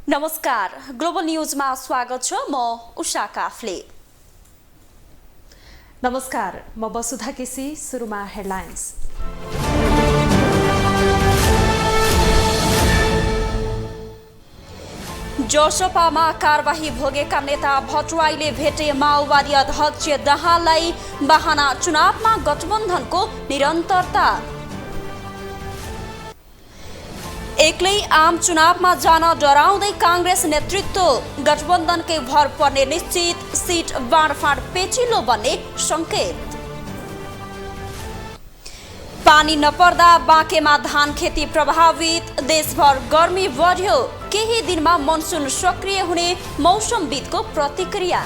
नमस्कार, ग्लोबल न्यूजमा स्वागत छ। म उषा काफले। नमस्कार, म वसुधा केसी। सुरुमा हेडलाइन्स। जसपामा कारबाही भोगेका नेता भट्टराईले भेटे माओवादी अध्यक्ष दाहाललाई। बहाना चुनावमा गठबन्धनको निरन्तरता। एक्लै आम चुनावमा जान डराउँदै कांग्रेस नेतृत्व। गठबन्धनकै भर पर्ने निश्चित। सीट बाँडफाँड पेचिलो बन्ने संकेत। पानी नपर्दा बाँकेमा धान खेती प्रभावित। देशभर गर्मी बढ्यो। केही दिनमा मनसुन सक्रिय हुने मौसमविदको प्रतिक्रिया।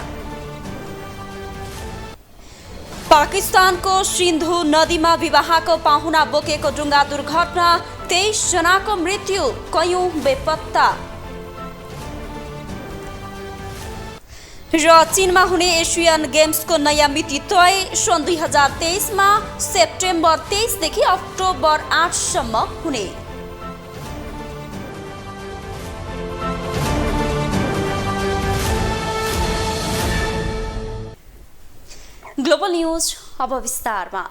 पाकिस्तानको सिन्धु नदीमा विवाहको पाहुना बोकेको डुङ्गा दुर्घटना। 23 जनाको मृत्यु, कयौं बेपत्ता। र चीनमा हुने एसियन गेम्सको नयाँ मिति तय। सन् 2023 मा सेप्टेम्बर 23 देखि अक्टोबर 8 सम्म हुने। ग्लोबल न्यूज अब विस्तारमा।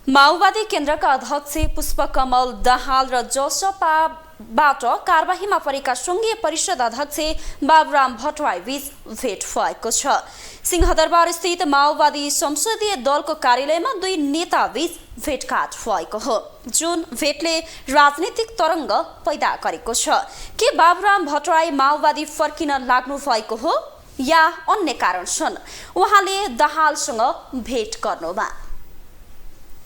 माओवादी केन्द्रका अध्यक्ष पुष्पकमल दाहाल र जसपाबाट कारबाहीमा परेका संघीय परिषद अध्यक्ष बाबुराम भट्टराई बीच भेट भएको छ। सिंहदरबार स्थित माओवादी संसदीय दलको कार्यालयमा दुई नेता बीच भेटघाट भएको हो, जुन भेटले राजनीतिक तरङ्ग पैदा गरेको छ। के बाबुराम भट्टराई माओवादी फर्किन लाग्नु भएको हो या अन्य कारण छन्? उहाँले दाहालसँग भेट गर्नुमा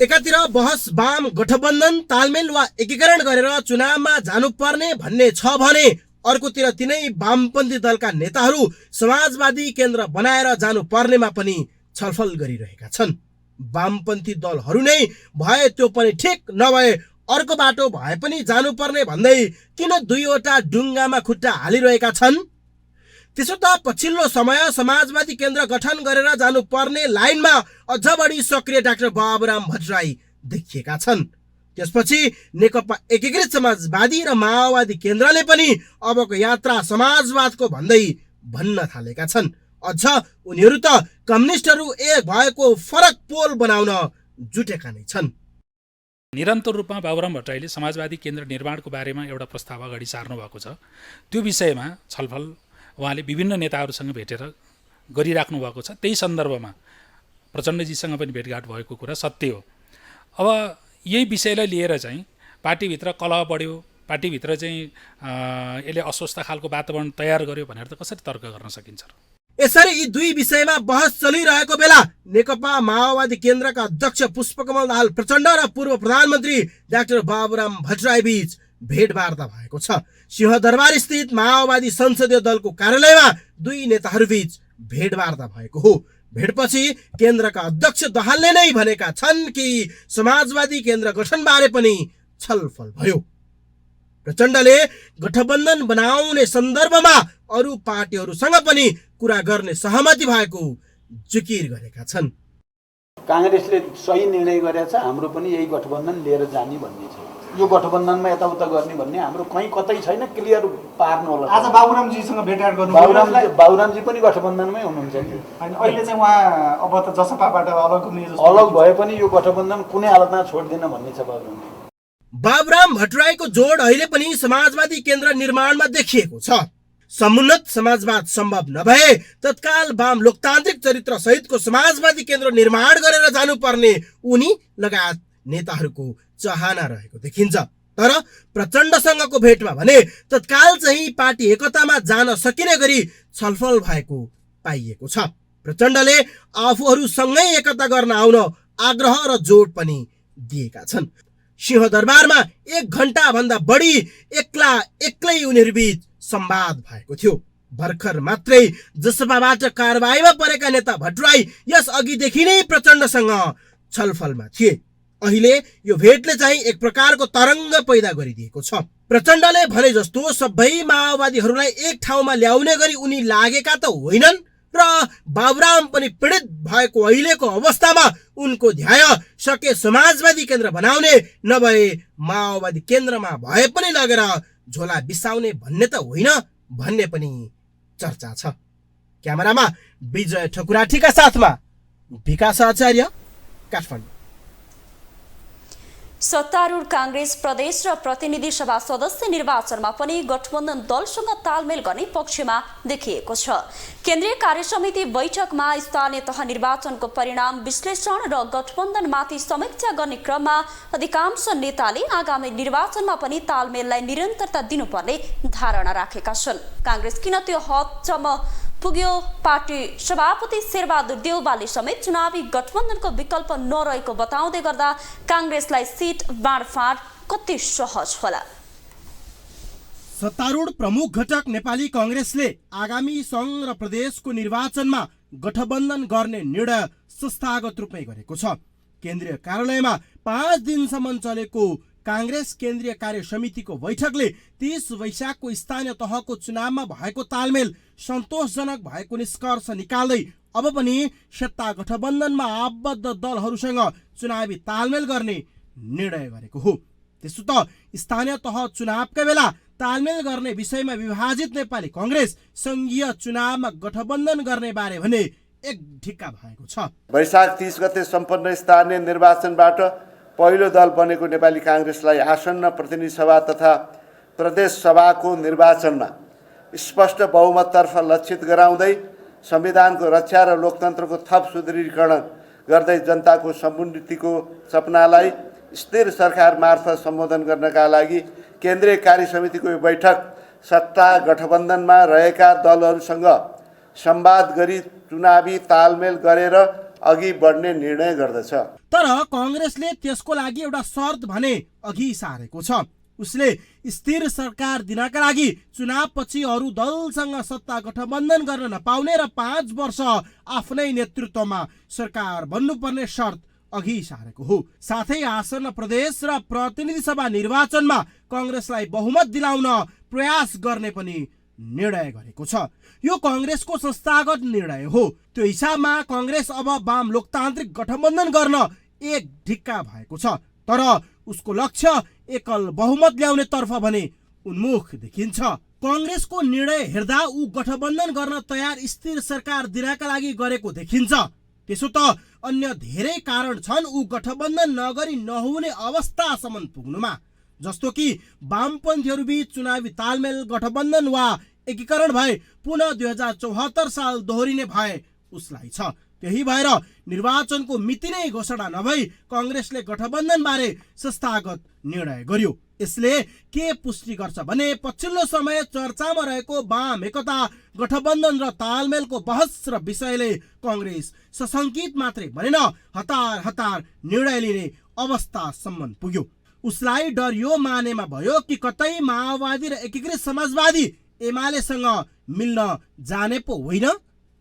एकातिर बहस वाम गठबन्धन तालमेल वा एकीकरण गरेर चुनावमा जानुपर्ने भन्ने छ भने अर्कोतिर तिनै वामपन्थी दलका नेताहरू समाजवादी केन्द्र बनाएर जानुपर्नेमा पनि छलफल गरिरहेका छन्। वामपन्थी दलहरू नै भए त्यो पनि ठिक, नभए अर्को बाटो भए पनि जानुपर्ने भन्दै किन दुईवटा डुङ्गामा खुट्टा हालिरहेका छन्? त्यसो त पछिल्लो समय समाजवादी केन्द्र गठन गरेर जानुपर्ने लाइनमा अझ बढी सक्रिय डाक्टर बाबुराम भट्टराई देखिएका छन्। त्यसपछि नेकपा एकीकृत समाजवादी र माओवादी केन्द्रले पनि अबको यात्रा समाजवादको भन्दै भन्न थालेका छन्। अझ उनीहरू त कम्युनिस्टहरू एक भएको फरक पोल बनाउन जुटेका नै छन्। निरन्तर रूपमा बाबुराम भट्टराईले समाजवादी केन्द्र निर्माणको बारेमा एउटा प्रस्ताव अगाडि सार्नु भएको छ। त्यो विषयमा छलफल उहाँले विभिन्न नेताहरूसँग भेटेर गरिराख्नु भएको छ। त्यही सन्दर्भमा प्रचण्डजीसँग पनि भेटघाट भएको कुरा सत्य हो। अब यही विषयलाई लिएर चाहिँ पार्टीभित्र कलह बढ्यो, पार्टीभित्र चाहिँ यसले अस्वस्थ खालको वातावरण तयार गर्यो भनेर त कसरी तर्क गर्न सकिन्छ? यसरी यी दुई विषयमा बहस चलिरहेको बेला नेकपा माओवादी केन्द्रका अध्यक्ष पुष्पकमल दाहाल प्रचण्ड र पूर्व प्रधानमन्त्री डाक्टर बाबुराम भट्टराई बीच भेटवार्ता भएको छ। सिंहदरबार स्थित माओवादी संसदीय दलको कार्यालयमा दुई नेताहरू बीच भेटवार्ता भएको हो। भेटपछि केन्द्रका अध्यक्ष दाहालले नै भनेका छन् कि समाजवादी केन्द्र गठनबारे पनि छलफल भयो। प्रचण्डले गठबन्धन बनाउने सन्दर्भमा अरू पार्टीहरूसँग पनि कुरा गर्ने सहमति भएको जिकिर गरेका छन्। कांग्रेसले सही निर्णय गरेछ, हाम्रो पनि यही गठबन्धन लिएर जाने भन्ने छ। यो गठबन्धनमा यताउता गर्ने भन्ने हाम्रो कहीँ कतै छैन, क्लियर पार्नु होला। आज बाबुरामजीसँग भेटघाट गर्नु, बाबुरामजी पनि गठबन्धनमै हुनुहुन्छ कि अहिले चाहिँ उहाँ अब त जसपाबाट अलग भए पनि यो गठबन्धन कुनै हालतमा छोड्दिन भन्ने छ बाबुरामजी। बाबुराम भट्टराईको जोड अहिले पनि समाजवादी केन्द्र निर्माणमा देखिएको छ। समुन्नत समाजवाद सम्भव नभए तत्काल वाम लोकतान्त्रिक चरित्र सहितको समाजवादी केन्द्र निर्माण गरेर जानुपर्ने उनी लगायत नेताहरूको चाहना रहेको देखिन्छ। तर प्रचण्डसँगको भेटमा भने तत्काल चाहिँ पार्टी एकतामा जान सकिने गरी छलफल भएको पाइएको छ। प्रचण्डले आफूहरूसँगै एकता गर्न आउन आग्रह र जोड पनि दिएका छन्। सिंहदरबारमा 1 घण्टा भन्दा बढी एक्लै उनीहरू बीच संवाद भएको थियो। भर्खर मात्रै जसपाबाट कारबाहीमा परेका नेता भट्टराई यस अघिदेखि नै प्रचण्डसँग छलफलमा थिए। अहिले यो भेटले चाहिँ एक प्रकारको तरङ्ग पैदा गरिदिएको छ। प्रचण्डले भने जस्तो सबै माओवादीहरूलाई एक ठाउँमा ल्याउने गरी उनी लागेका त होइनन् र बाबुराम पनि पीडित भएको अहिलेको अवस्थामा उनको ध्याय सके समाजवादी केन्द्र बनाउने, नभए माओवादी केन्द्रमा भए पनि लगेर झोला बिसाउने भन्ने त होइन भन्ने पनि चर्चा छ। क्यामेरामा विजय ठकुराठीका साथमा विकास आचार्य, काठमाडौँ। सत्तारूढ कांग्रेस प्रदेश र प्रतिनिधि सभा सदस्य निर्वाचनमा पनि गठबन्धन दलसँग तालमेल गर्ने पक्षमा देखिएको छ। केन्द्रीय कार्यसमिति बैठकमा स्थानीय तह निर्वाचनको परिणाम विश्लेषण र गठबन्धनमाथि समीक्षा गर्ने क्रममा अधिकांश नेताले आगामी निर्वाचनमा पनि तालमेललाई निरन्तरता दिनुपर्ने धारणा राखेका छन्। कांग्रेस किन त्यो हदसम्म पुग्यो? पार्टी सभापति शेरबहादुर देउवाले समेत चुनावी गठबन्धनको विकल्प नरहेको बताउँदै गर्दा कांग्रेसलाई सिट बाँडफाँड कति सहज होला? सत्तारूढ प्रमुख घटक नेपाली कांग्रेसले आगामी सङ्घ र प्रदेशको निर्वाचनमा गठबन्धन गर्ने निर्णय संस्थागत रूपमै गरेको छ। केन्द्रीय कार्यालयमा 5 दिनसम्म चलेको कांग्रेस केन्द्रीय कार्य समितिको बैठकले 30 वैशाखको स्थानीय तहको चुनावमा भएको तालमेल सन्तोषजनक भएको निष्कर्ष निकाल्दै अब पनि सत्ता गठबन्धनमा आबद्ध दलहरूसँग चुनावी तालमेल गर्ने निर्णय गरेको हो। त्यसो त स्थानीय तह चुनावका बेला तालमेल गर्ने विषयमा विभाजित नेपाली कांग्रेस संघीय चुनावमा गठबन्धन गर्ने बारे भने एक ढिक्का भएको छ। वैशाख 30 गते सम्पन्न स्थानीय निर्वाचनबाट पहिलो दल बनेको नेपाली कांग्रेसलाई आसन्न प्रतिनिधि सभा तथा प्रदेश सभाको निर्वाचनमा स्पष्ट बहुमततर्फ लक्षित गराउँदै संविधानको रक्षा र लोकतन्त्रको थप सुदृढीकरण गर्दै जनताको समुन्नतिको सपनालाई स्थिर सरकार मार्फत सम्बोधन गर्नका लागि केन्द्रीय कार्य समितिको बैठक सत्ता गठबन्धनमा रहेका दलहरूसँग संवाद गरी चुनावी तालमेल गरेर अघि बढ्ने निर्णय गर्दछ। तर कांग्रेसले त्यसको लागि एउटा शर्त भने अघि सारेको छ। उसले स्थिर सरकार दिनका लागि चुनावपछि अरू दलसँग सत्ता गठबन्धन गर्न नपाउने र 5 वर्ष आफ्नै नेतृत्वमा सरकार बन्नुपर्ने शर्त अघि सारेको हो। साथै आसन्न प्रदेश र प्रतिनिधि सभा निर्वाचनमा कांग्रेसलाई बहुमत दिलाउन प्रयास गर्ने पनि निर्णय गरेको छ। यो कांग्रेसको संस्थागत निर्णय हो। त्यो हिसाबमा कांग्रेस अब वाम लोकतान्त्रिक गठबन्धन गर्न एक ढिक्का भएको छ। तर उसको लक्ष्य एकल बहुमत ल्याउने तर्फ भने उन्मुख देखिन्छ। कांग्रेसको निर्णय हेर्दा ऊ गठबन्धन गर्न तयार स्थिर सरकार दिनका लागि गरेको देखिन्छ। त्यसो त अन्य धेरै कारण छन् ऊ गठबन्धन नगरी नहुने अवस्थासम्म पुग्नुमा, जस्तो कि वामपन्थीहरू बीच चुनावी तालमेल गठबन्धन वा एकीकरण भए पुनः 2074 साल दोहोरिने भए उसलाई छ। त्यही भएर निर्वाचनको मिति नै घोषणा नभई कांग्रेसले गठबन्धन बारे संस्थागत निर्णय गर्यो। यसले के पुष्टि गर्छ भने पछिल्लो समय चर्चामा रहेको वाम एकता गठबन्धन र तालमेलको बहस र विषयले कांग्रेस सशंकित मात्रै भनेन, हतार हतार निर्णय लिने अवस्थासम्म पुग्यो। उसलाई डर यो मानेमा भयो कि कतै माओवादी र एकीकृत समाजवादी एमालेसँग मिल्न जाने पो होइन,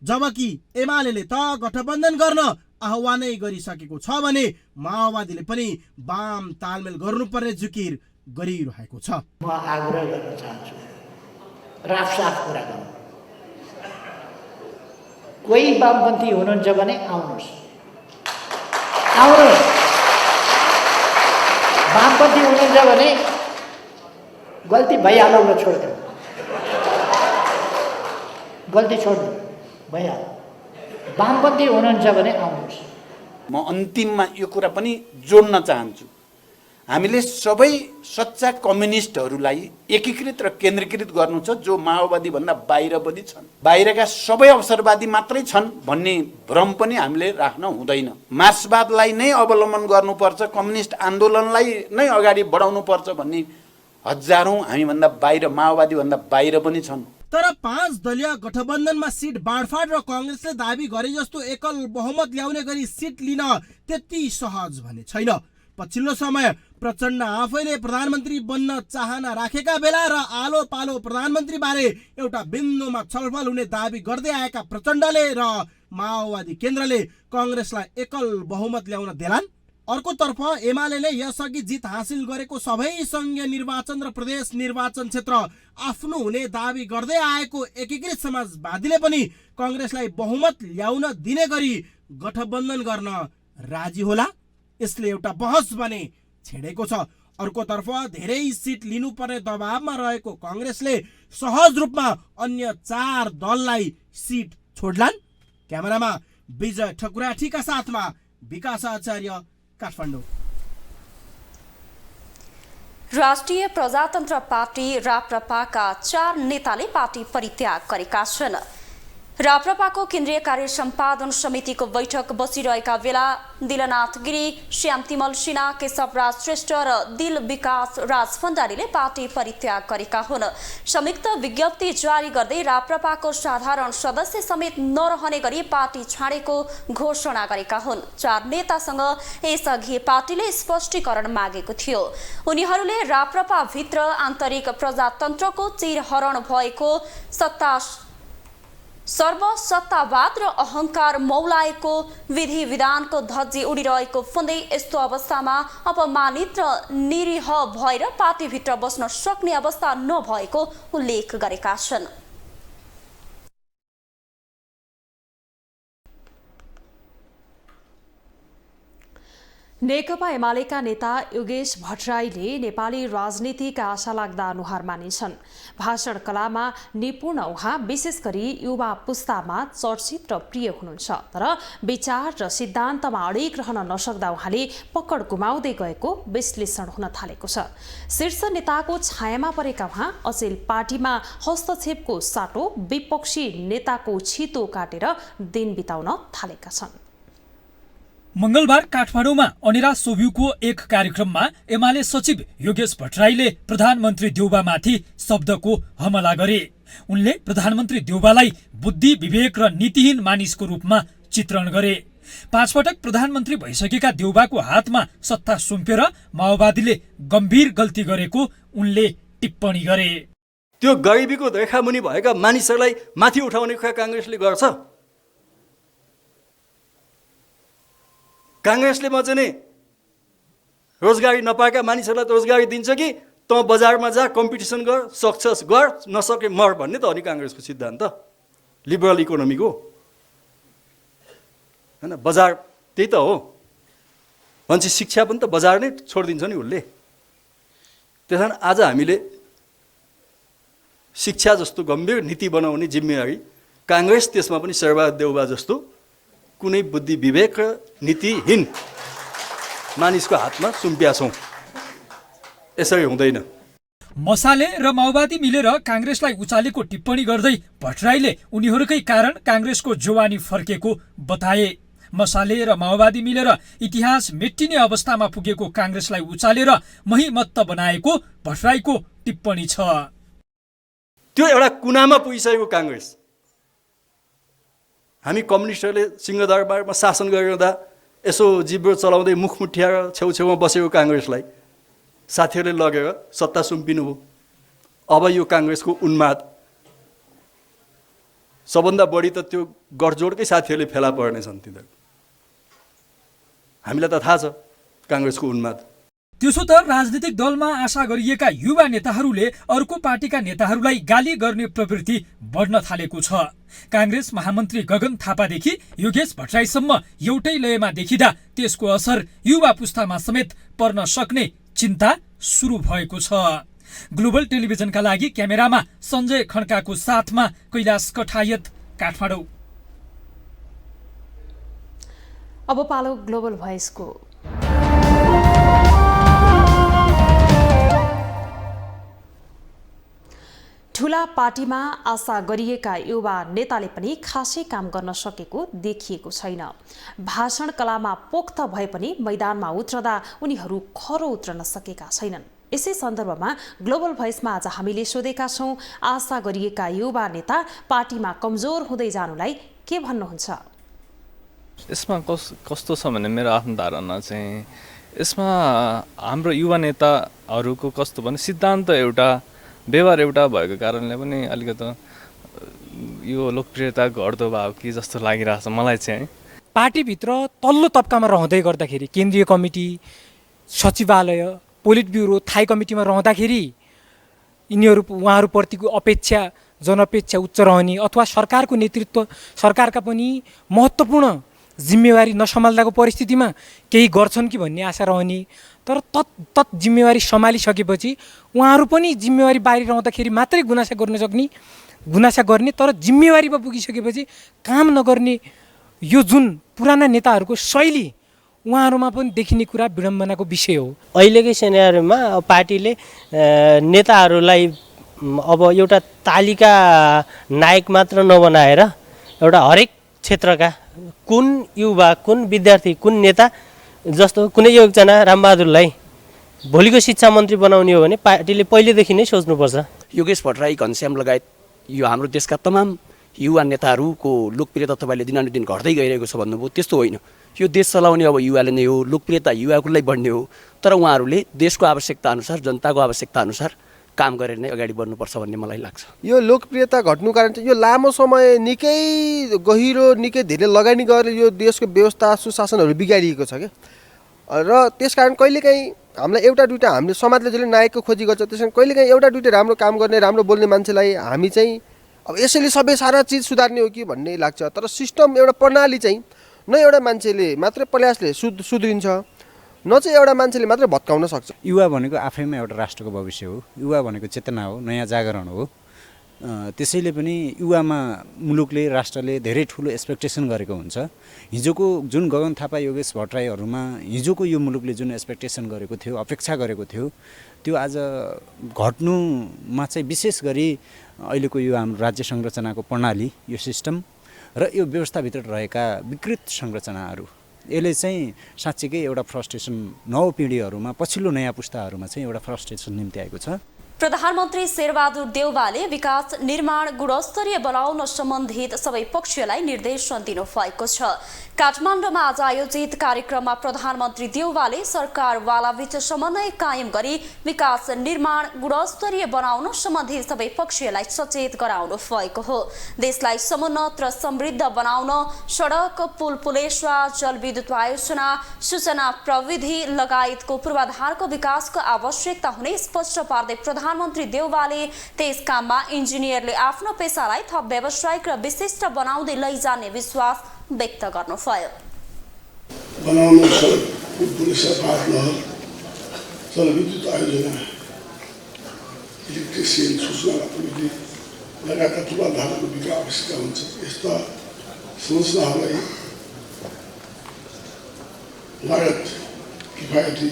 जबकि एमाले त गठबन्धन गर्न आह्वानै गरिसकेको छ भने माओवादीले पनि वाम तालमेल गर्नुपर्ने जिकिर गरिरहेको छ। म आग्रह गर्न चाहन्छु, राफसाफ कुरा गर्नु। कोही वामपन्थी हुनुहुन्छ भने आउनुहोस्, आउनुहोस्। वामपन्थी हुनुहुन्छ भने गल्ती भइहाल्यो र छोडिदिनु, गल्ती छोड्नु भइहाल्यो। वामपन्थी हुनुहुन्छ भने आउनुहोस्। म अन्तिममा यो कुरा पनि जोड्न चाहन्छु, हामीले सबै सच्चा कम्युनिस्टहरूलाई एकीकृत र केन्द्रीकृत गर्नु छ, जो माओवादी भन्दा बाहिर पनि छन्। बाहिरका सबै अवसरवादी मात्रै छन् भन्ने भ्रम पनि हामीले राख्न हुँदैन। मार्क्सवादलाई नै अवलम्बन गर्नुपर्छ, कम्युनिस्ट आन्दोलनलाई नै अगाडि बढाउनुपर्छ भन्ने हजारौँ हामीभन्दा बाहिर, माओवादी भन्दा बाहिर पनि छन्। तर 5 दलीय गठबन्धनमा सिट बाँडफाँड र कांग्रेसले दाबी गरे जस्तो एकल बहुमत ल्याउने गरी सिट लिन त्यति सहज भने छैन। पछिल्लो समय प्रचण्ड आफैले प्रधानमन्त्री बन्न चाहना राखेका बेला र आलो पालो प्रधानमन्त्री बारे एउटा बिन्दुमा छलफल हुने दाबी गर्दै आएका प्रचण्डले र माओवादी केन्द्रले कांग्रेसलाई एकल बहुमत ल्याउन देलान्। अर्कोतर्फ एमाले यसअघि जित हासिल गरेको सबै संघीय निर्वाचन र प्रदेश निर्वाचन क्षेत्र आफ्नो हुने दाबी गर्दै आएको एकीकृत समाजवादीले पनि कांग्रेसलाई बहुमत ल्याउन दिने गरी गठबन्धन गर्न राजी होला। यसले एउटा बहस भने छेडेको छ। अर्कोतर्फ धेरै सिट लिनुपर्ने दबावमा रहेको कांग्रेसले सहज रूपमा अन्य 4 दललाई सिट छोड्लान्। क्यामेरामा विजय ठकुराठीका साथमा विकास आचार्य, काठमाडौँ। राष्ट्रिय प्रजातन्त्र पार्टी राप्रपाका 4 नेताले पार्टी परित्याग गरेका छन्। राप्रपाको केन्द्रीय कार्य सम्पादन समितिको बैठक बसिरहेका बेला दिलनाथ गिरी, श्याम तिमल सिन्हा, केशवराज श्रेष्ठ र दिल विकास राज भण्डारीले पार्टी परित्याग गरेका हुन्। संयुक्त विज्ञप्ति जारी गर्दै राप्रपाको साधारण सदस्य समेत नरहने गरी पार्टी छाडेको घोषणा गरेका हुन्। 4 नेतासँग यसअघि पार्टीले स्पष्टीकरण मागेको थियो। उनीहरूले राप्रपा भित्र आन्तरिक प्रजातन्त्रको चिरहरण भएको सर्वसत्तावाद र अहंकार मौलाएको विधि विधानको धज्जी उडिरहेको भन्दै यस्तो अवस्थामा अपमानित र निरीह भएर पार्टीभित्र बस्न सक्ने अवस्था नभएको उल्लेख गरेका छन्। नेकपा एमालेका नेता योगेश भट्टराईले नेपाली राजनीतिका आशालाग्दा अनुहार मानिन्छन्। भाषण कलामा निपुण उहाँ विशेष गरी युवा पुस्तामा चर्चित र प्रिय हुनुहुन्छ। तर विचार र सिद्धान्तमा अडिग रहन नसक्दा उहाँले पकड गुमाउँदै गएको विश्लेषण हुन थालेको छ। शीर्ष नेताको छायामा परेका उहाँ अचेल पार्टीमा हस्तक्षेपको साटो विपक्षी नेताको छितो काटेर दिन बिताउन थालेका छन्। मंगलबार काठमाडौँमा अनिरा सोभ्यूको एक कार्यक्रममा एमाले सचिव योगेश भट्टराईले प्रधानमन्त्री देउबामाथि शब्दको हमला गरे। उनले प्रधानमन्त्री देउबालाई बुद्धि विवेक र नीतिहीन मानिसको रूपमा चित्रण गरे। 5 पटक प्रधानमन्त्री भइसकेका देउबाको हातमा सत्ता सुम्पेर माओवादीले गम्भीर गल्ती गरेको उनले टिप्पणी गरे। त्यो गरिबीको रेखामुनि भएका मानिसहरूलाई माथि उठाउने कुरा कांग्रेसले गर्छ। कांग्रेसले म चाहिँ रोजगारी नपाएका मानिसहरूलाई रोजगारी दिन्छ कि त बजारमा जा, कम्पिटिसन गर, सक्सेस गर, नसके मर भन्ने त हो नि कांग्रेसको सिद्धान्त लिबरल इकोनोमीको, हैन? बजार त्यही त हो। भन्छ शिक्षा पनि त बजार नै छोडिदिन्छ नि उसले। त्यसैले आज हामीले शिक्षा जस्तो गम्भीर नीति बनाउने जिम्मेवारी कांग्रेस, त्यसमा पनि शेरबहादुर देउबा जस्तो कुनै बुद्धि विवेक र नीतिहीन मानिसको हातमा सुम्पिया छौं। यसरी हुँदैन। मसाले र माओवादी मिलेर कांग्रेसलाई उचालेको टिप्पणी गर्दै भट्टराईले उनीहरूकै कारण कांग्रेसको जोवानी फर्केको बताए। मसाले र माओवादी मिलेर इतिहास मेटिने अवस्थामा पुगेको कांग्रेसलाई उचालेर महिमत्त बनाएको भट्टराईको टिप्पणी छ। त्यो एउटा कुनामा पुगिसकेको कांग्रेस। हामी कम्युनिस्टहरूले सिंहदरबारमा शासन गरिरहँदा यसो जिब्रो चलाउँदै मुख मुठ्याएर छेउछेउमा बसेको कांग्रेसलाई साथीहरूले लगेर सत्ता सुम्पिनु हो। अब यो कांग्रेसको उन्माद सबभन्दा बढी त त्यो गठजोडकै साथीहरूले फेला पर्नेछन्। तिनीहरू हामीलाई त थाहा छ कांग्रेसको उन्माद। त्यसो त राजनीतिक दलमा आशा गरिएका युवा नेताहरूले अर्को पार्टीका नेताहरूलाई गाली गर्ने प्रवृत्ति बढ्न थालेको छ। कांग्रेस महामन्त्री गगन थापादेखि योगेश भट्टराईसम्म एउटै लयमा देखिँदा त्यसको असर युवा पुस्तामा समेत पर्न सक्ने चिन्ता सुरु भएको छ। ग्लोबल टेलिभिजनका लागि क्यामेरामा सञ्जय खड्काको साथमा कैलाश कठायत, काठमाडौँ। अब पालो ग्लोबल भोइसको। ठूला पार्टीमा आशा गरिएका युवा नेताले पनि खासै काम गर्न सकेको देखिएको छैन। भाषण कलामा पोख्त भए पनि मैदानमा उत्रदा उनीहरू खरो उत्रन सकेका छैनन्। यसै सन्दर्भमा ग्लोबल भोइसमा आज हामीले सोधेका छौं, आशा गरिएका युवा नेता पार्टीमा कमजोर हुँदै जानुलाई के भन्नुहुन्छ? यसमा कस्तो छ भने मेरो आफ्नो धारणा चाहिँ यसमा हाम्रो युवा नेताहरूको कस्तो भने सिद्धान्त एउटा व्यवहार एउटा भएको कारणले पनि अलिकति यो लोकप्रियता घट्दो भयो कि जस्तो लागिरहेछ मलाई चाहिँ। पार्टीभित्र तल्लो तबकामा रहँदै गर्दाखेरि केन्द्रीय कमिटी, सचिवालय, पोलिट ब्युरो, थाई कमिटीमा रहँदाखेरि उहाँहरूप्रतिको अपेक्षा, जनअपेक्षा उच्च रहने अथवा सरकारको नेतृत्व, सरकारका पनि महत्त्वपूर्ण जिम्मेवारी नसम्हाल्दाको परिस्थितिमा केही गर्छन् कि भन्ने आशा रहने, तर तत जिम्मेवारी सम्हालिसकेपछि उहाँहरू पनि जिम्मेवारी बाहिर रहँदाखेरि मात्रै गुनासा गर्ने, तर जिम्मेवारीमा पुगिसकेपछि काम नगर्ने यो जुन पुराना नेताहरूको शैली उहाँहरूमा पनि देखिने कुरा विडम्बनाको विषय हो। अहिलेकै सिनेरियोमा पार्टीले नेताहरूलाई अब एउटा तालिका नायक मात्र नबनाएर एउटा हरेक क्षेत्रका कुन युवा, कुन विद्यार्थी, कुन नेता, जस्तो कुनै एकजना रामबहादुरलाई भोलिको शिक्षा मन्त्री बनाउने हो भने पार्टीले पहिलेदेखि नै सोच्नुपर्छ। योगेश भट्टराई, घनश्याम लगायत यो हाम्रो देशका तमाम युवा नेताहरूको लोकप्रियता तपाईँले दिनानुदिन घट्दै गइरहेको छ भन्नुभयो। त्यस्तो होइन, यो देश चलाउने अब युवाले नै हो, लोकप्रियता युवाको लागि बढ्ने हो, तर उहाँहरूले देशको आवश्यकता अनुसार, जनताको आवश्यकता अनुसार काम गरेर नै अगाडि बढ्नुपर्छ भन्ने मलाई लाग्छ। यो लोकप्रियता घट्नु कारण चाहिँ यो लामो समय निकै गहिरो, निकै धेरै लगानी गरेर यो देशको व्यवस्था सुशासनहरू बिगारिएको छ क्या। र त्यसकारण कहिलेकाहीँ हामीलाई एउटा दुईवटा, हामीले समाजले जसले नायकको खोजी गर्छ, त्यस कारण कहिलेकाहीँ एउटा दुईवटा राम्रो काम गर्ने, राम्रो बोल्ने मान्छेलाई हामी चाहिँ अब यसैले सबै सारा चिज सुधार्ने हो कि भन्ने लाग्छ। तर सिस्टम, एउटा प्रणाली चाहिँ न एउटा मान्छेले मात्रै प्रयासले सुध्रिन्छ, न चाहिँ एउटा मान्छेले मात्रै भत्काउन सक्छ। युवा भनेको आफैमा एउटा राष्ट्रको भविष्य हो, युवा भनेको चेतना हो, नयाँ जागरण हो। त्यसैले पनि युवामा मुलुकले, राष्ट्रले धेरै ठुलो एक्सपेक्टेसन गरेको हुन्छ। हिजोको जुन गगन थापा, योगेश भट्टराईहरूमा हिजोको यो मुलुकले जुन एक्सपेक्टेसन गरेको थियो, अपेक्षा गरेको थियो, त्यो आज घट्नुमा चाहिँ विशेष गरी अहिलेको यो हाम्रो राज्य संरचनाको प्रणाली, यो सिस्टम र यो व्यवस्थाभित्र रहेका विकृत संरचनाहरू, यसले चाहिँ साँच्चीकै एउटा फ्रस्ट्रेसन नवपिँढीहरूमा, पछिल्लो नयाँ पुस्ताहरूमा चाहिँ एउटा फ्रस्ट्रेसन निम्ति आएको छ। प्रधानमन्त्री शेरबहादुर देउवाले विकास निर्माण गुणस्तरीय बनाउन सम्बन्धित सबै पक्षलाई निर्देशन दिनुभएको छ। काठमाडौँमा आज आयोजित कार्यक्रममा प्रधानमन्त्री देउवाले सरकारवालाबीच समन्वय कायम गरी विकास निर्माण गुणस्तरीय बनाउन सम्बन्धित सबै पक्षलाई सचेत गराउनु भएको हो। देशलाई समुन्नत र समृद्ध बनाउन सडक, पुल, पुलेसवा, जलविद्युत आयोजना, सूचना प्रविधि लगायतको पूर्वाधारको विकासको आवश्यकता हुने स्पष्ट पार्दै प्रधानमन्त्री देउवाले त्यस काममा इन्जिनियरले आफ्नो पेसालाई थप व्यावसायिक र विशिष्ट बनाउँदै लैजाने विश्वास व्यक्त गर्नुभयो। बनाउनु सडक, पुल, पुलेसवा, नहर, जलविद्युत आयोजना, इलेक्ट्रिसियन, सूचना प्रविधि लगायतका पूर्वाधारको विकास आवश्यकता हुन्छ। यस्ता संस्थाहरूलाई लागत किफायती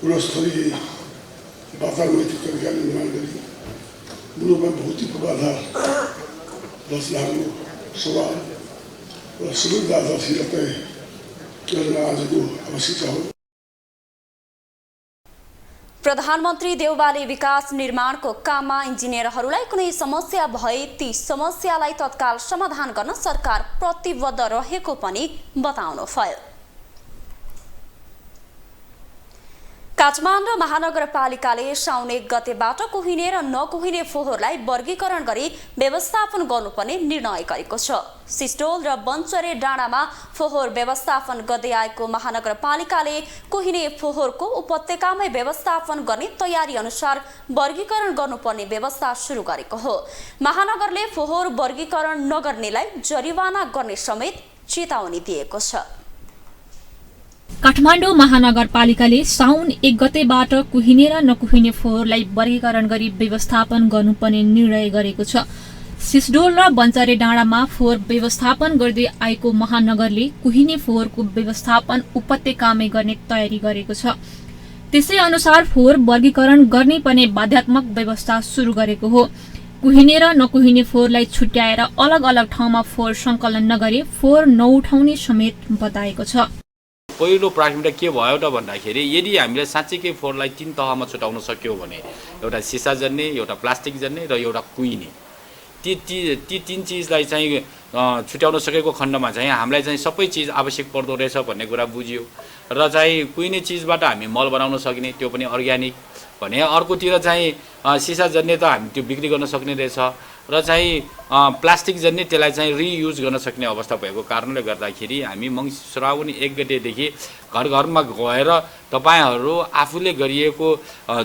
गुणस्तरीय वातावरणीय तरिकाले निर्माण गरी मुलुकमा भौतिक पूर्वाधार रचनाहरू सवाल र समृद्ध आधारशिला तय गर्न आजको आवश्यकता हो। प्रधानमन्त्री देउवाले विकास निर्माणको काममा इन्जिनियरहरूलाई कुनै समस्या भए ती समस्यालाई तत्काल समाधान गर्न सरकार प्रतिबद्ध रहेको पनि बताउनुभयो। काठमाडौँ महानगरपालिकाले साउन 1 गतेबाट कुहिने र नकुहिने फोहोरलाई वर्गीकरण गरी व्यवस्थापन गर्नुपर्ने निर्णय गरेको छ। सिस्टोल र बन्चरे डाँडामा फोहोर व्यवस्थापन गर्दै आएको महानगरपालिकाले कुहिने फोहोरको उपत्यकामै व्यवस्थापन गर्ने तयारी अनुसार वर्गीकरण गर्नुपर्ने व्यवस्था सुरु गरेको हो। महानगरले फोहोर वर्गीकरण नगर्नेलाई जरिवाना गर्ने समेत चेतावनी दिएको छ। काठमाडौँ महानगरपालिकाले साउन 1 गतेबाट कुहिने र नकुहिने फोहोरलाई वर्गीकरण गरी व्यवस्थापन गर्नुपर्ने निर्णय गरेको छ। सिस्डोल र बन्चरे डाँडामा फोहोर व्यवस्थापन गर्दै आएको महानगरले कुहिने फोहोरको व्यवस्थापन उपत्यकामै गर्ने तयारी गरेको छ। त्यसै अनुसार फोहोर वर्गीकरण गर्ने पनि बाध्यात्मक व्यवस्था सुरु गरेको हो। कुहिने र नकुहिने फोहोरलाई छुट्याएर अलग अलग ठाउँमा फोहोर संकलन नगरे फोहोर नउठाउने समेत बताएको छ। पहिलो प्राथमिकता के भयो त भन्दाखेरि यदि हामीले साँच्चैकै फोहोरलाई 3 तहमा छुटाउन सक्यौँ भने एउटा सिसा जन्ने, एउटा प्लास्टिक जन्ने र एउटा कुहिने, ती 3 चिजलाई चाहिँ छुट्याउन सकेको खण्डमा चाहिँ हामीलाई चाहिँ सबै चिज आवश्यक पर्दो रहेछ भन्ने कुरा बुझियो र चाहिँ कुहिने चिजबाट हामी मल बनाउन सकिने, त्यो पनि अर्ग्यानिक भने, अर्कोतिर चाहिँ सिसा जन्ने त हामी त्यो बिक्री गर्न सक्ने रहेछ र चाहिँ प्लास्टिक जन्ने त्यसलाई चाहिँ रियुज गर्न सक्ने अवस्था भएको कारणले गर्दाखेरि हामी श्रावण 1 गतेदेखि घर घरमा गएर तपाईँहरू आफूले गरिएको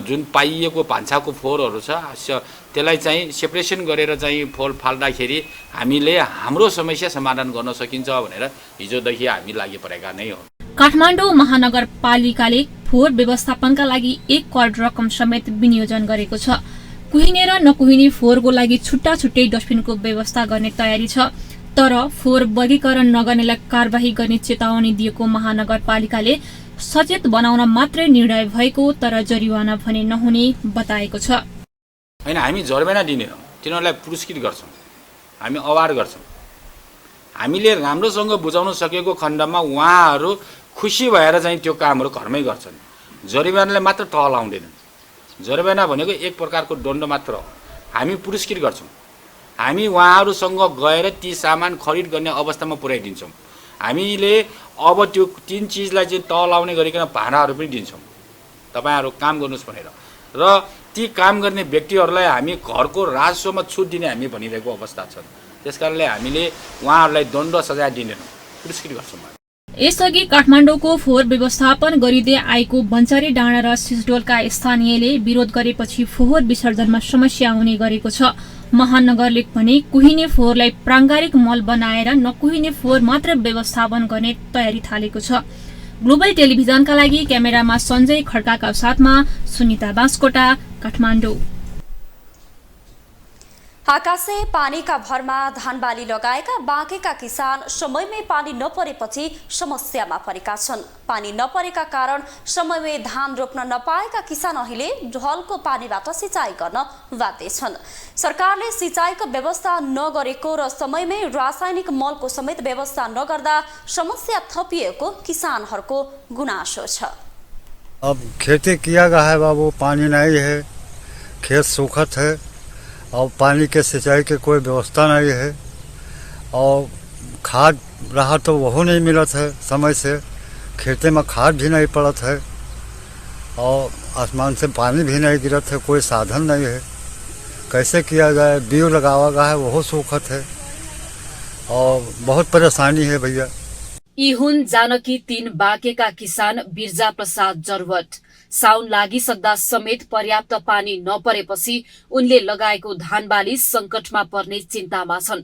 जुन पाइएको भान्साको फोहोरहरू छ त्यसलाई चाहिँ सेपरेसन गरेर चाहिँ फोहोर फाल्दाखेरि हामीले हाम्रो समस्या समाधान गर्न सकिन्छ भनेर हिजोदेखि हामी लागि परेका नै हो। काठमाडौँ महानगरपालिकाले फोहोर व्यवस्थापनका लागि 1 करोड रकम समेत विनियोजन गरेको छ। कुहिने र नकुहिने फोहोरको लागि छुट्टा छुट्टै डस्टबिनको व्यवस्था गर्ने तयारी छ। तर फोहोर वर्गीकरण नगर्नेलाई कारबाही गर्ने चेतावनी दिएको महानगरपालिकाले सचेत बनाउन मात्रै निर्णय भएको तर जरिवाना भने नहुने बताएको छ। हैन, हामी जरिवाना दिदैनौँ, तिनीहरूलाई पुरस्कृत गर्छौँ, हामी अवार्ड गर्छौँ। हामीले राम्रोसँग बुझाउन सकेको खण्डमा उहाँहरू खुसी भएर चाहिँ त्यो कामहरू घरमै गर्छन्। जरिवानाले मात्र तह लाउँदैनन्। जरिवाना भनेको एक प्रकारको दण्ड मात्र हो। हामी पुरस्कृत गर्छौँ। हामी उहाँहरूसँग गएर ती सामान खरिद गर्ने अवस्थामा पुर्याइदिन्छौँ। हामीले अब त्यो 3 चिजलाई चाहिँ तह लाउने गरिकन भाडाहरू पनि दिन्छौँ, तपाईँहरू काम गर्नुहोस् भनेर। र ती काम गर्ने व्यक्तिहरूलाई हामी घरको राजस्वमा छुट दिने हामी भनिरहेको अवस्था छ। त्यसकारणले हामीले उहाँहरूलाई दण्ड सजाय दिँदैनौँ, पुरस्कृत गर्छौँ। यसअघि काठमाडौँको फोहोर व्यवस्थापन गरिँदै आएको बन्चारी डाँडा र सिसडोलका स्थानीयले विरोध गरेपछि फोहोर विसर्जनमा समस्या आउने गरेको छ। महानगरले पनि कुहिने फोहोरलाई प्राङ्गारिक मल बनाएर नकुहिने फोहोर मात्र व्यवस्थापन गर्ने तयारी थालेको छ। ग्लोबल टेलिभिजनका लागि क्यामेरामा सञ्जय खड्काका साथमा सुनिता बास्कोटा, काठमाडौँ। आकाशे पानीका भरमा धान बाली लगाएका बाँकेका किसान समयमै पानी नपरेपछि समस्यामा परेका छन्। पानी नपरेका कारण समयमै धान रोप्न नपाएका किसान अहिले ढलको पानीबाट सिँचाइ गर्न बाध्य छन्। सरकारले सिँचाइको व्यवस्था नगरेको र समयमै रासायनिक मलको समेत व्यवस्था नगर्दा समस्या थपिएको किसानहरूको गुनासो छ। अब खेती किया गया है बाबू, पानी नहीं है, खेत सूखत है और पानी के सिंचाई की कोई व्यवस्था नहीं है और खाद रहा तो वो नहीं मिलत है समय से, खेते में खाद भी नहीं पड़त है और आसमान से पानी भी नहीं गिरत है, कोई साधन नहीं है। कैसे किया जाए? बीज लगावा गया है वो सूखत है और बहुत परेशानी है भैया। यी हुन् जानकी 3 बाँकेका किसान बिर्जा प्रसाद जरवट। साउन लागिसक्दा समेत पर्याप्त पानी नपरेपछि उनले लगाएको धान बाली संकटमा पर्ने चिन्तामा छन्।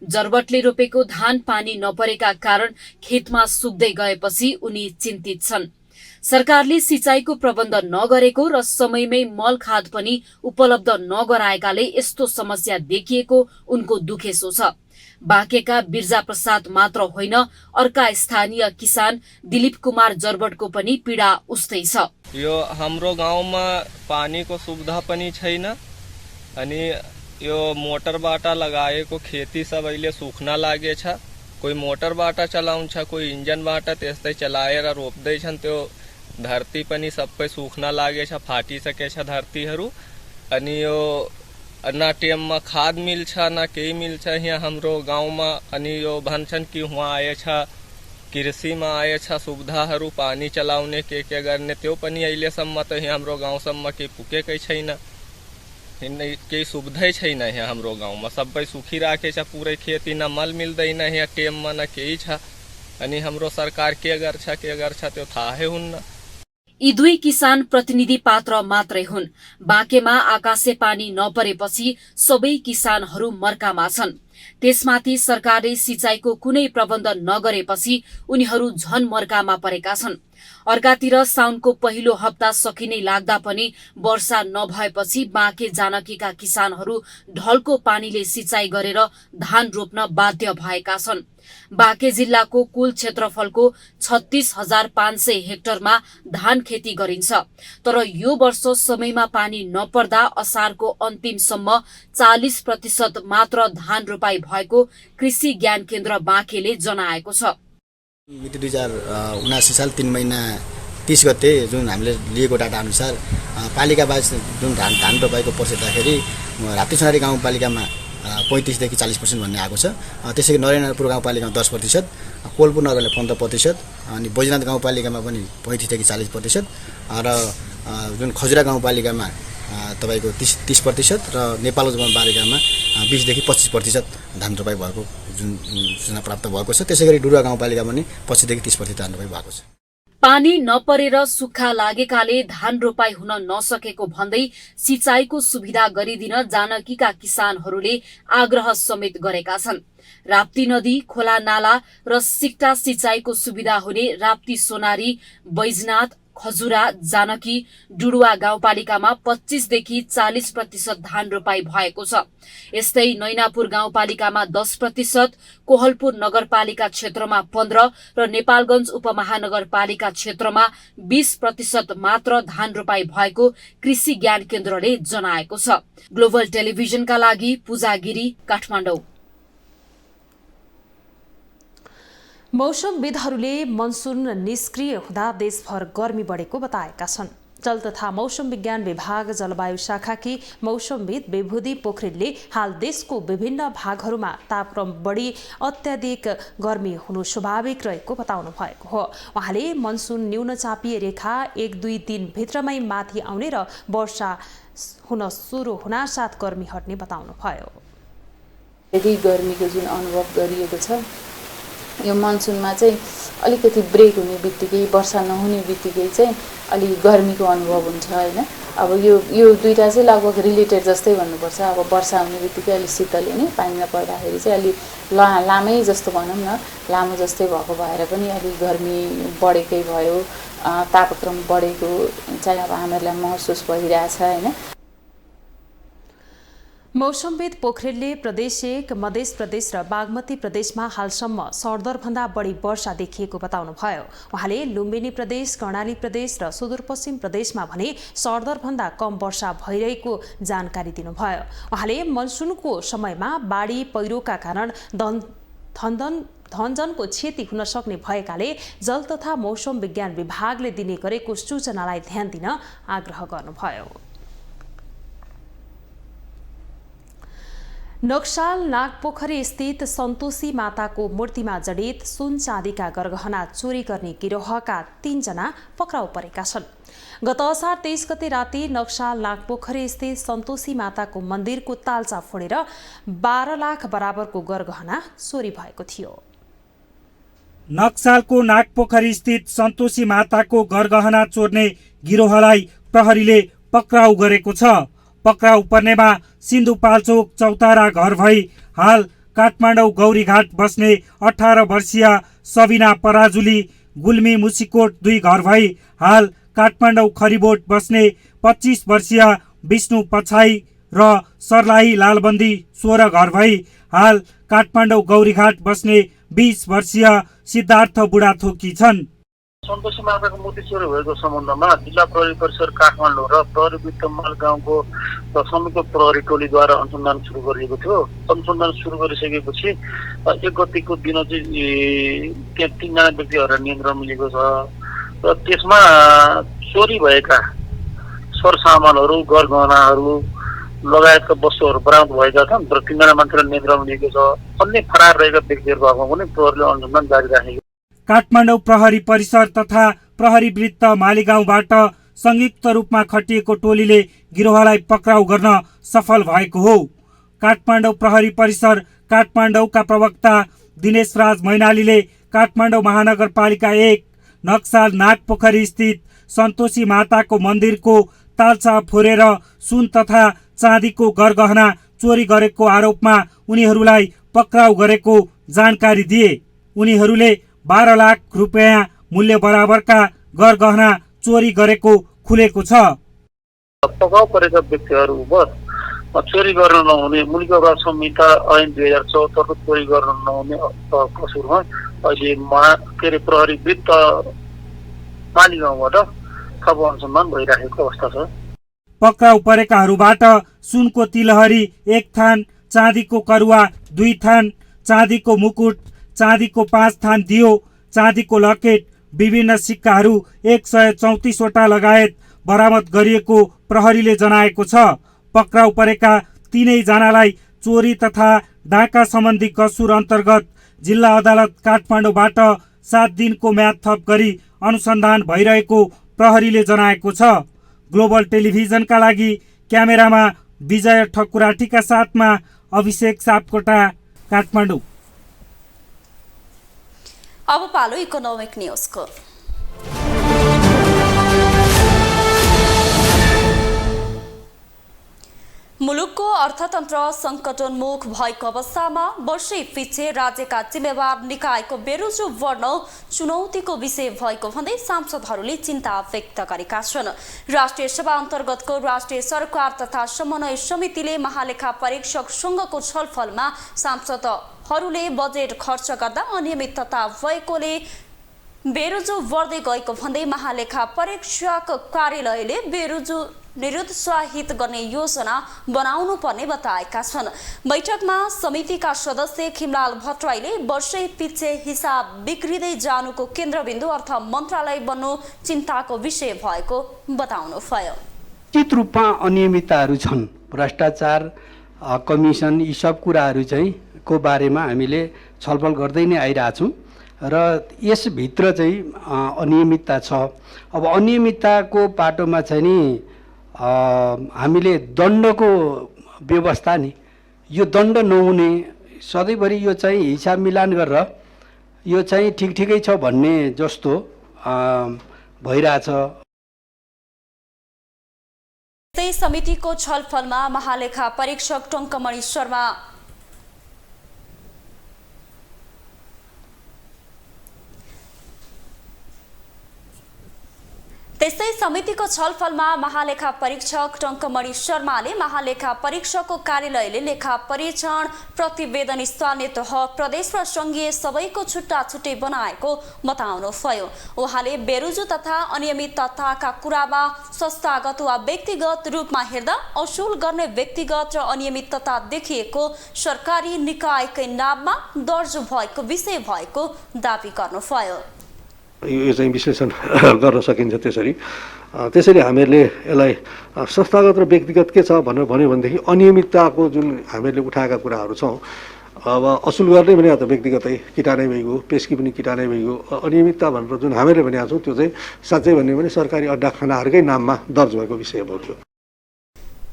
जरवटले रोपेको धान पानी नपरेका कारण खेतमा सुक्दै गएपछि उनी चिन्तित छन्। सरकारले सिंचाइको प्रबन्ध नगरेको र समयमै मल खाद पनि उपलब्ध नगराएकाले यस्तो समस्या देखिएको उनको दुखेसो छ। बाँकेका बिर्जा प्रसाद मात्र होइन, अर्का स्थानीय किसान दिलीप कुमार जरवटको पनि पीडा उस्तै छ। यो हाम्रो गाउँमा पानीको सुविधा पनि छैन अनि यो मोटरबाट लगाएको खेती सबैले सुक्न लागेछ। कोही मोटरबाट चलाउँछ, कोही इन्जनबाट त्यस्तै चलाएर रोप्दैछन्। त्यो धरती पनि सबै सुक्न लागेछ, फाटिसकेछ धरतीहरू। अनि यो न टेममा खाद मिल्छ न केही मिल्छ यहाँ हाम्रो गाउँमा। अनि यो भन्छन् कि वहाँ आएछ कृषिमा आएछ सुविधाहरू, पानी चलाउने के गर्ने, त्यो पनि अहिलेसम्म त यहाँ हाम्रो गाउँसम्म केही पुगेकै छैन। केही सुविधै छैन यहाँ हाम्रो गाउँमा, सबै सुखिराखेछ पुरै खेती, न मल मिल्दैन यहाँ टेममा न केही छ। अनि हाम्रो सरकार के गर्छ त्यो थाहै हुन्न। यी 2 किसान प्रतिनिधि पात्र मात्रै हुन्। बाँकेमा आकाशे पानी नपरेपछि सबै किसानहरू मर्कामा छन्। त्यसमाथि सरकारले सिंचाइको कुनै प्रबन्ध नगरेपछि उनीहरू झन मर्कामा परेका छन्। अर्कातिर साउनको पहिलो हप्ता सकिनै लाग्दा पनि वर्षा नभएपछि बाँके जानकीका किसानहरू ढलको पानीले सिंचाइ गरेर धान रोप्न बाध्य भएका छन्। बाँके जिल्लाको कुल क्षेत्रफलको 36,500 हेक्टरमा धान खेती गरिन्छ। तर यो वर्ष समयमा पानी नपर्दा असारको अन्तिमसम्म 40% मात्र धान रोपाई भएको कृषि ज्ञान केन्द्र बाँकेले जनाएको छ। मिति 2079 साल 3 महिना 30 गते जुन हामीले लिएको डाटा अनुसार पालिकावार जुन धान रोपाईको पर्सेन्टदाखेरि राप्तीसोनारी गाउँपालिकामा 35 देखि 40% भन्ने आएको छ। त्यसैगरी नरेन्द्रपुर गाउँपालिकामा 10%, कोलपुर नगरले 15%, अनि बैजनाथ गाउँपालिकामा पनि 35 देखि 40% र जुन खजुरा गाउँपालिकामा तपाईको 30% र नेपालगञ्ज गाउँपालिकामा 20 देखि 25% धान रोपाई भएको जुन सूचना प्राप्त भएको छ। त्यसैगरी डुरुवा गाउँपालिकामा पनि 25 देखि 30% धान रोपाई भएको छ। पानी नपरेर सुक्खा लागेकाले धान रोपाई हुन नसकेको भन्दै सिंचाईको सुविधा गरिदिन जानकीका किसानहरूले आग्रह समेत गरेका छन्। राप्ती नदी, खोला नाला र सिक्टा सिंचाईको सुविधा हुने राप्ती, सोनारी, बैजनाथ, खजुरा, जानकी, डुडुवा गाउँपालिकामा 25 देखि 40% धान रोपाई भएको छ। यस्तै नैनापुर गाउँपालिकामा 10%, कोहलपुर नगरपालिका क्षेत्रमा 15 र नेपालगञ्ज उपमहानगरपालिका क्षेत्रमा 20% मात्र धान रोपाई भएको कृषि ज्ञान केन्द्रले जनाएको छ। ग्लोबल टेलिभिजनका लागि पूजा गिरी, काठमाडौँ। मौसमविदहरूले मनसुन निष्क्रिय हुँदा देशभर गर्मी बढेको बताएका छन्। जल तथा मौसम विज्ञान विभाग जलवायु शाखाकी मौसमविद विभूति पोखरेलले हाल देशको विभिन्न भागहरूमा तापक्रम बढी अत्याधिक गर्मी हुनु स्वाभाविक रहेको बताउनु भएको हो। उहाँले मनसुन न्यूनचापीय रेखा 1-2 दिनभित्रमै माथि आउने र वर्षा हुन सुरु हुनासाथ गर्मी हट्ने बताउनु भयो। यदि गर्मीको जुन अनुभव गरिएको छ, यो मनसुनमा चाहिँ अलिकति ब्रेक हुने बित्तिकै, वर्षा नहुने बित्तिकै चाहिँ अलि गर्मीको अनुभव हुन्छ हैन। अब यो दुईटा चाहिँ लगभग रिलेटेड जस्तै भन्नुपर्छ। अब वर्षा हुने बित्तिकै अलि शीतल हुने, पानी नपर्दाखेरि चाहिँ अलि लामै जस्तो भनौँ न, लामो जस्तै भएको भएर पनि अलि गर्मी बढेकै भयो, तापक्रम बढेको चाहिँ अब हामीहरूलाई महसुस भइरहेछ हैन। मौसमविद पोखरेलले प्रदेश 1, मध्य प्रदेश र बागमती प्रदेशमा हालसम्म सरदरभन्दा बढी वर्षा देखिएको बताउनु भयो। उहाँले लुम्बिनी प्रदेश, कर्णाली प्रदेश र सुदूरपश्चिम प्रदेशमा भने सरदरभन्दा कम वर्षा भइरहेको जानकारी दिनुभयो। उहाँले मनसुनको समयमा बाढी पहिरोका कारण धनजनको क्षति हुन सक्ने भएकाले जल तथा मौसम विज्ञान विभागले दिने गरेको सूचनालाई ध्यान दिन आग्रह गर्नुभयो। नक्साल नागपोखरी स्थित सन्तोषी माताको मूर्तिमा जडित सुन चाँदीका गरगहना चोरी गर्ने गिरोहका 3 जना पक्राउ परेका छन्। गत असार 23 गते राति नक्साल नागपोखरी स्थित सन्तोषी माताको मन्दिरको तालचा फोडेर 12 लाख बराबरको गरगहना चोरी भएको थियो। नक्सालको नागपोखरी स्थित सन्तोषी माताको गरगहना चोर्ने गिरोहलाई प्रहरीले पक्राउ गरेको छ। पक्राउ पर्नेमा सिन्धुपाल्चोक चौतारा घर भई हाल काठमाडौँ गौरीघाट बस्ने 18 वर्षीय सबिना पराजुली, गुल्मी मुसिकोट 2 घर भई हाल काठमाडौँ खरिबोट बस्ने 25 वर्षीय विष्णु पछाई र सर्लाही लालबन्दी 16 घर भई हाल काठमाडौँ गौरीघाट बस्ने 20 वर्षीय सिद्धार्थ बुढाथोकी छन्। सन्तोषी माताको मूर्ति चोरी भएको सम्बन्धमा जिल्ला प्रहरी परिसर काठमाडौँ र प्रहरी वित्तमाल गाउँको संयुक्त प्रहरी टोलीद्वारा अनुसन्धान सुरु गरिएको थियो। अनुसन्धान सुरु गरिसकेपछि 1 गतेको दिन चाहिँ त्यहाँ 3 जना व्यक्तिहरूलाई नियन्त्रण मिलेको छ र त्यसमा चोरी भएका सरसामानहरू, गरगहनाहरू लगायतका वस्तुहरू बरामद भएका छन् र 3 जना मान्छेलाई नियन्त्रण मिलेको छ। अन्य फरार रहेका व्यक्तिहरूको हकमा पनि प्रहरीले अनुसन्धान जारी राखेको। काठमाडौँ प्रहरी परिसर तथा प्रहरी वृत्त मालीगाउँबाट संयुक्त रूपमा खटिएको टोलीले गिरोहलाई पक्राउ गर्न सफल भएको हो। काठमाडौँ प्रहरी परिसर काठमाडौँका प्रवक्ता दिनेश राज मैनालीले काठमाडौँ महानगरपालिका 1 नक्साल नागपोखरी स्थित सन्तोषी माताको मन्दिरको तालचा फोरेर सुन तथा चाँदीको गरगहना चोरी गरेको आरोपमा उनीहरूलाई पक्राउ गरेको जानकारी दिए। उनीहरूले 12 लाख रुपैयाँ मूल्य बराबरका गरगहना चोरी गरेको खुलेको छ। पक्राउ परेका व्यक्तिहरू चोरी गर्न नहुने मुलुक अपराध संहिता ऐन 2074 को चोरी गर्न नहुने कसुरमा अहिले प्रहरी वृत्त मालीगाउँबाट थप अनुसन्धान भइरहेको अवस्था छ। पक्राउ परेकाहरूबाट सुनको तिलहरी 1 थान, चाँदीको करुवा 2 थान, चाँदीको मुकुट, चाँदीको 5 थान दियो, चाँदीको लकेट, विभिन्न सिक्काहरू 134 वटा लगायत बरामद गरिएको प्रहरीले जनाएको छ। पक्राउ परेका 3 जनालाई चोरी तथा डाका सम्बन्धी कसुर अन्तर्गत जिल्ला अदालत काठमाडौँबाट 7 दिनको म्याद थप गरी अनुसन्धान भइरहेको प्रहरीले जनाएको छ। ग्लोबल टेलिभिजनका लागि क्यामेरामा विजय ठकुराटीका साथमा अभिषेक सापकोटा, काठमाडौँ। अब पालो इकोनोमिक न्यूजको। अर्थतन्त्र सङ्कटोन्मुख भएको अवस्थामा वर्षै पछि राज्यका जिम्मेवार निकायको बेरोजु बढ्न चुनौतीको विषय भएको भन्दै सांसदहरूले चिन्ता व्यक्त गरेका छन्। राष्ट्रिय सभा अन्तर्गतको राष्ट्रिय सरकार तथा समन्वय समितिले महालेखा परीक्षकसँगको छलफलमा सांसदहरूले बजेट खर्च गर्दा अनियमितता भएकोले बेरोजु बढ्दै गएको भन्दै महालेखा परीक्षक कार्यालयले बेरोजु निरुत्साहित गर्ने योजना बनाउनु पर्ने बताएका छन्। बैठकमा समितिका सदस्य खिमलाल भट्टराईले वर्षै पछि हिसाब बिग्रिँदै जानुको केन्द्रबिन्दु अर्थ मन्त्रालय बन्नु चिन्ताको विषय भएको बताउनुभयो। निश्चित रूपमा अनियमितताहरू छन्, भ्रष्टाचार, कमिसन, यी सब कुराहरू चाहिँ को बारेमा हामीले छलफल गर्दै नै आइरहेछौँ र यसभित्र चाहिँ अनियमितता छ। अब अनियमितताको पाटोमा चाहिँ नि हामीले दण्डको व्यवस्था नि, यो दण्ड नहुने सधैँभरि यो चाहिँ हिसाब मिलान गरेर यो चाहिँ ठिकै छ भन्ने जस्तो भइरहेछ। त्यही समितिको छलफलमा महालेखा परीक्षक टङ्कमणि शर्मा त्यस्तै समितिको छलफलमा महालेखा परीक्षक टङ्कमणि शर्माले महालेखा परीक्षकको कार्यालयले लेखा परीक्षण प्रतिवेदन स्थानीय तह प्रदेश र सङ्घीय सबैको छुट्टा छुट्टै बनाएको बताउनुभयो। उहाँले बेरोजु तथा अनियमितताका कुरामा संस्थागत वा व्यक्तिगत रूपमा हेर्दा असुल गर्ने व्यक्तिगत र अनियमितता देखिएको सरकारी निकायकै नाममा दर्ज भएको विषय भएको दावी गर्नुभयो। यो चाहिँ विश्लेषण गर्न सकिन्छ त्यसरी हामीहरूले यसलाई संस्थागत र व्यक्तिगत के छ भनेर भन्यो भनेदेखि अनियमितताको जुन हामीहरूले उठाएका कुराहरू छौँ, अब असुल गर्ने भने त व्यक्तिगतै किटा नै भइगयो, पेस्की पनि किटा नै भइगयो। अनियमितता भनेर जुन हामीले भनेका छौँ त्यो चाहिँ साँच्चै भन्यो भने सरकारी अड्डा खानाहरूकै नाममा दर्ज भएको विषय भयो।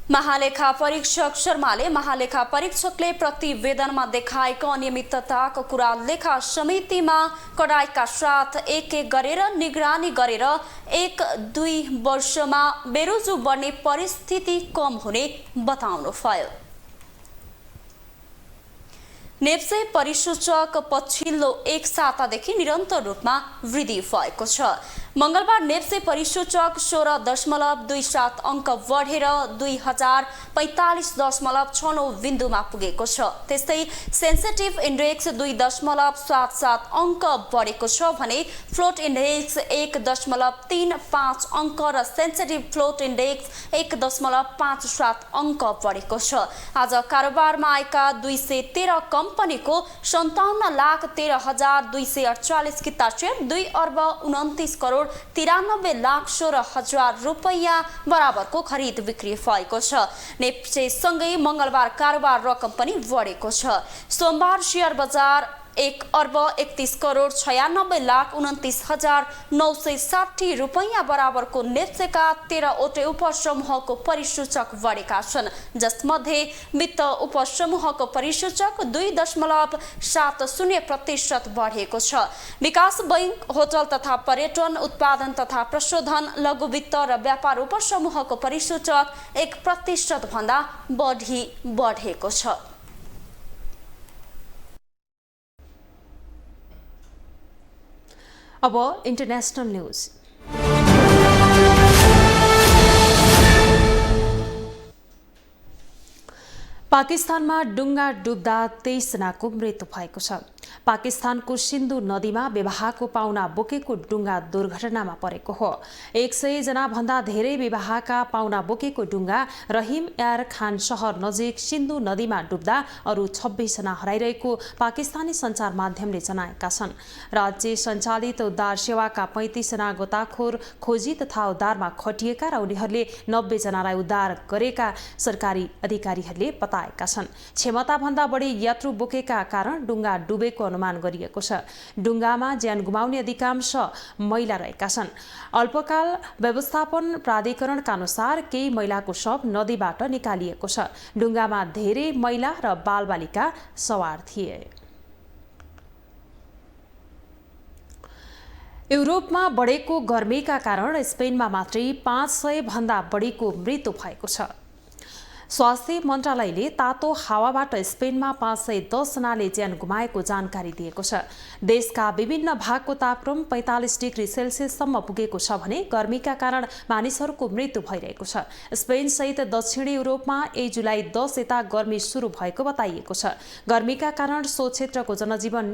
महालेखा परीक्षक शर्माले महालेखा परीक्षकले प्रतिवेदनमा देखाएको अनियमितताको कुरा लेखा समितिमा कडाइका साथ एक गरेर निगरानी गरेर 1-2 वर्षमा बेरोजु बढ्ने परिस्थिति कम हुने बताउनुभयो। नेप्से परिसूचक पछिल्लो 1 सातादेखि निरन्तर रूपमा वृद्धि भएको छ। मंगलबार नेप्से परिसूचक 16.27 अङ्क बढेर 2045.69 बिन्दुमा पुगेको छ। त्यस्तै सेन्सिटिभ इन्डेक्स 2.77 अङ्क बढेको छ भने फ्लोट इन्डेक्स 1.35 अङ्क र सेन्सिटिभ फ्लोट इन्डेक्स 1.57 अङ्क बढेको छ। आज कारोबारमा आएका 213 कम्पनीको 57,13,248 किता शेयर 2,29,93,16,000 रुपैयाँ बराबरको खरिद बिक्री भएको छ। नेप्सेसँगै मंगलबार कारोबार रकम पनि बढेको छ। सोमबार शेयर बजार 1,31,96,29,960 रुपैयाँ बराबरको नेप्सेका 13 वटै उपसमूहको परिसूचक बढेका छन्, जसमध्ये वित्त उपसमूहको परिसूचक 2.70% बढेको छ। विकास बैंक, होटल तथा पर्यटन, उत्पादन तथा प्रशोधन, लघु वित्त र व्यापार उपसमूहको परिसूचक 1% भन्दा बढी बढेको छ। अब इन्टरनेशनल न्यूज। पाकिस्तानमा डुङ्गा डुब्दा 23 जनाको मृत्यु भएको छ। पाकिस्तानको सिन्धु नदीमा विवाहको पाहुना बोकेको डुङ्गा दुर्घटनामा परेको हो। 100 जना भन्दा धेरै विवाहका पाहुना बोकेको डुङ्गा रहिम एयर खान शहर नजिक सिन्धु नदीमा डुब्दा अरू 26 जना हराइरहेको पाकिस्तानी सञ्चार माध्यमले जनाएका छन्। राज्य सञ्चालित उद्धार सेवाका 35 जना गोताखोर खोजी तथा उद्धारमा खटिएका र उनीहरूले 90 जनालाई उद्धार गरेका सरकारी अधिकारीहरूले बताएका छन्। क्षमताभन्दा बढी यात्रु बोकेका कारण डुङ्गा डुबेको अनुमान गरिएको छ। डुङ्गामा ज्यान गुमाउने अधिकांश महिला रहेका छन्। अल्पकाल व्यवस्थापन प्राधिकरणका अनुसार केही महिलाको शव नदीबाट निकालिएको छ। डुङ्गामा धेरै महिला र बालबालिका सवार थिए। युरोपमा बढेको गर्मीका कारण स्पेनमा मात्रै 500 भन्दा बढीको मृत्यु भएको छ। स्वास्थ्य मन्त्रालयले तातो हावाबाट स्पेनमा 510 जनाले ज्यान गुमाएको जानकारी दिएको छ। देशका विभिन्न भागको तापक्रम 45 डिग्री सेल्सियससम्म पुगेको छ भने गर्मीका कारण मानिसहरूको मृत्यु भइरहेको छ। स्पेन सहित दक्षिणी युरोपमा 1 जुलाई 10 यता गर्मी सुरु भएको बताइएको छ। गर्मीका कारण सो क्षेत्रको जनजीवन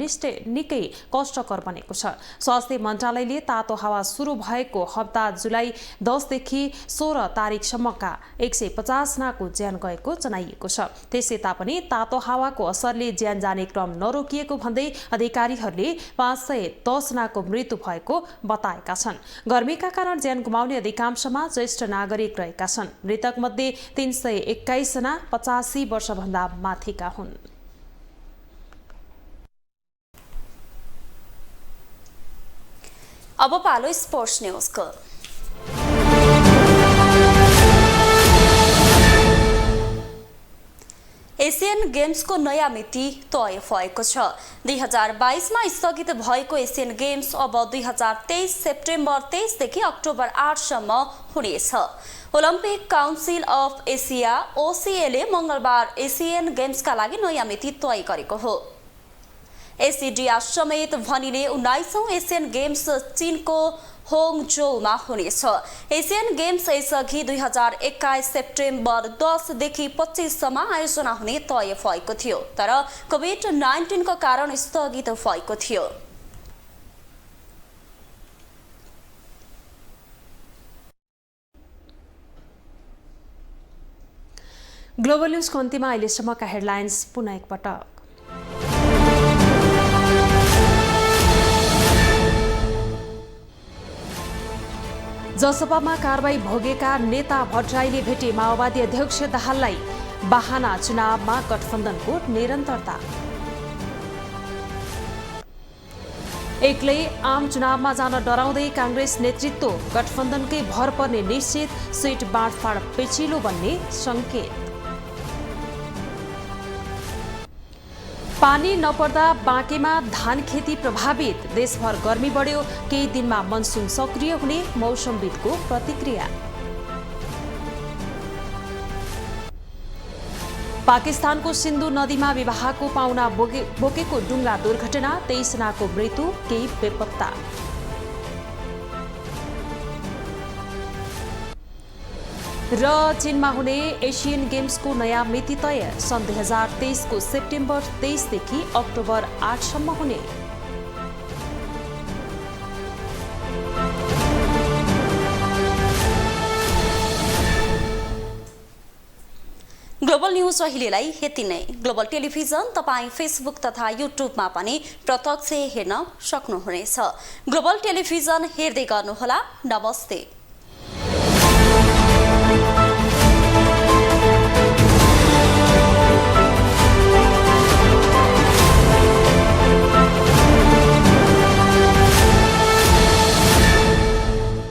निकै कष्टकर बनेको छ। स्वास्थ्य मन्त्रालयले तातो हावा सुरु भएको हप्ता जुलाई 10 देखि 16 तारिकसम्मका 150 जनाको ज्यान गएको जनाइएको छ। त्यसै तापनि तातो हावाको असरले ज्यान जाने क्रम नरोकिएको भन्दै अधिकारीहरूले 510 जनाको मृत्यु भएको बताएका छन्। गर्मीका कारण ज्यान गुमाउने अधिकांशमा ज्येष्ठ नागरिक रहेका छन्। मृतक मध्ये 321 जना 85 वर्षभन्दा माथिका हुन्। अब पालो स्पोर्ट्स न्यूजको। एशियन गेम्सको नयाँ मिति तय भएको छ। 2022मा स्थगित भएको एशियन गेम्स अब 2023 सेप्टेम्बर 23 देखि अक्टोबर 8 सम्म हुनेछ। ओलम्पिक काउन्सिल अफ एसिया ओसिएले मंगलबार एशियन गेम्सका लागि नयाँ मिति तय गरेको हो। एसिडिया समेत भनिने 19औं एशियन गेम्स चीनको होङजोउमा हुनेछ। एशियन गेम्स यसअघि 2021 सेप्टेम्बर 10 देखि 25 सम्म आयोजना हुने तय भएको थियो, तर कोभिड-19 को कारण स्थगित भएको थियो। ग्लोबल न्यूजको अन्त्यमा अहिलेसम्मका हेडलाइन्स पुनः एकपटक। जसपामा कारबाही भोगेका नेता भट्टराईले भेटे माओवादी अध्यक्ष दाहाललाई। बहाना चुनावमा गठबन्धनको निरन्तरता। एक्लै आम चुनावमा जान डराउँदै कांग्रेस नेतृत्व। गठबन्धनकै भर पर्ने निश्चित। सीट बाँडफाँड पेचिलो बन्ने संकेत। पानी नपर्दा बाँकेमा धान खेती प्रभावित। देशभर गर्मी बढ्यो। केही दिनमा मनसुन सक्रिय हुने मौसमविदको प्रतिक्रिया। पाकिस्तानको सिन्धु नदीमा विवाहको पाहुना बोकेको डुङ्गा दुर्घटना। 23 जनाको मृत्यु, केही बेपत्ता। र चीनमा हुने एशियन गेम्सको नयाँ मिति तय। सन् 2023 को सेप्टेम्बर 23 देखि अक्टोबर 8 सम्म हुने। ग्लोबल न्यूज अहिलेलाई यति नै। ग्लोबल टेलिभिजन तपाईँ फेसबुक तथा युट्युबमा पनि प्रत्यक्ष हेर्न सक्नुहुनेछ। ग्लोबल टेलिभिजन हेर्दै गर्नुहोला। नमस्ते।